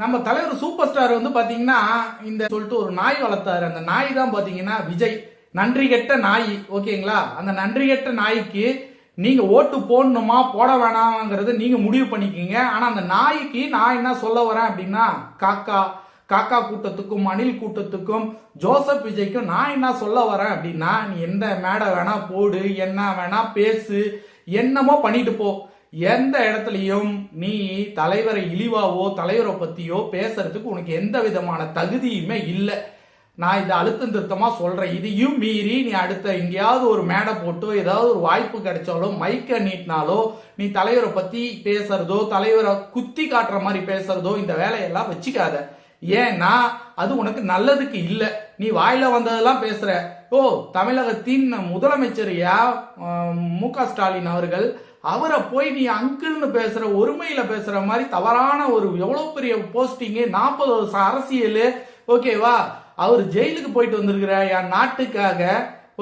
நம்ம தலைவர் super star பாத்தீங்கன்னா இந்த சொல்லிட்டு ஒரு நாய் வளர்த்தாரு. அந்த நாய் தான் பாத்தீங்கன்னா விஜய். நன்றி கெட்ட நாய். ஓகேங்களா? அந்த நன்றி கெட்ட நாய்க்கு நீங்க ஓட்டு போடணுமா போட வேணாம்ங்கிறத நீங்க முடிவு பண்ணிக்கீங்க. ஆனா அந்த நாய்க்கு நான் என்ன சொல்ல வரேன் அப்படின்னா, காக்கா காக்கா கூட்டத்துக்கும் அணில் கூட்டத்துக்கும் ஜோசப் விஜய்க்கும் நான் என்ன சொல்ல வரேன் அப்படின்னா, நீ எந்த மேடை வேணா போடு, என்ன வேணா பேசு, என்னமோ பண்ணிட்டு போ. எந்த இடத்துலயும் நீ தலைவரை இழிவாவோ தலைவரை பத்தியோ பேசுறதுக்கு உனக்கு எந்த விதமான தகுதியுமே இல்லை. நான் இதை அழுத்தம் திருத்தமா சொல்றேன். இதையும் மீறி நீ அடுத்த எங்கேயாவது ஒரு மேடை போட்டோ ஏதாவது ஒரு வாய்ப்பு கிடைச்சாலோ மைக்க நீட்டினாலோ நீ தலைவரை பத்தி பேசுறதோ தலைவரை குத்தி காட்டுற மாதிரி பேசுறதோ இந்த வேலையெல்லாம் வச்சுக்காத. ஏன்னா அது உனக்கு நல்லதுக்கு இல்லை. நீ வாயில வந்ததெல்லாம் பேசுற. தமிழகத்தின் முதலமைச்சர் மு.க. ஸ்டாலின் அவர்கள் அவரை போய் நீ அங்கிள்னு பேசுற ஒருமையில பேசுற மாதிரி தவறான ஒரு எவ்வளவு பெரிய போஸ்டிங் 40 வருஷம் அரசியல். ஓகேவா? அவர் ஜெயிலுக்கு போயிட்டு வந்திருக்கிற என் நாட்டுக்காக.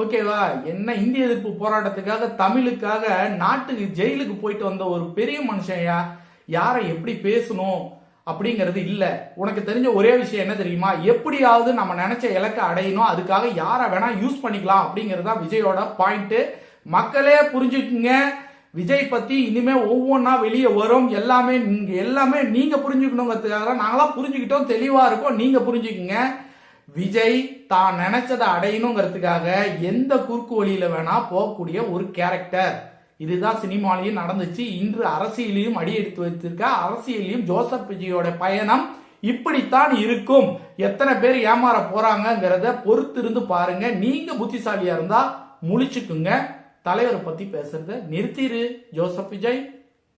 ஓகேவா? என்ன இந்திய எதிர்ப்பு போராட்டத்துக்காக தமிழுக்காக நாட்டுக்கு ஜெயிலுக்கு போயிட்டு வந்த ஒரு பெரிய மனுஷன்யா. யாரை எப்படி பேசணும் அப்படிங்கிறது இல்ல. உனக்கு தெரிஞ்ச ஒரே விஷயம் என்ன தெரியுமா? எப்படியாவது நம்ம நினைச்ச இலக்கை அடையணும், அதுக்காக யாரை வேணா யூஸ் பண்ணிக்கலாம் அப்படிங்கிறது தான் விஜயோட பாயிண்ட். மக்களே புரிஞ்சுக்குங்க. விஜய் பத்தி இனிமே ஒவ்வொன்னா வெளியே வரும். எல்லாமே நீங்க புரிஞ்சுக்கணுங்கிறதுக்காக நாங்களாம் புரிஞ்சுக்கிட்டோம், தெளிவா இருக்கோம். நீங்க புரிஞ்சுக்குங்க. விஜய் தான் நினைச்சதை அடையணுங்கிறதுக்காக எந்த குறுக்கு வழியில வேணா போகக்கூடிய ஒரு கேரக்டர். இதுதான் சினிமாலையும் நடந்துச்சு. இன்று அரசியலையும் அடி எடுத்து வைத்திருக்க. அரசியலையும் ஜோசப் விஜயோட பயணம் இப்படித்தான் இருக்கும். எத்தனை பேர் ஏமாற போறாங்கிறத பொறுத்திருந்து பாருங்க. நீங்க புத்திசாலியா இருந்தா முழிச்சுக்குங்க. தலைவரை பத்தி பேசுறத நிறுத்திரு ஜோசப் விஜய்.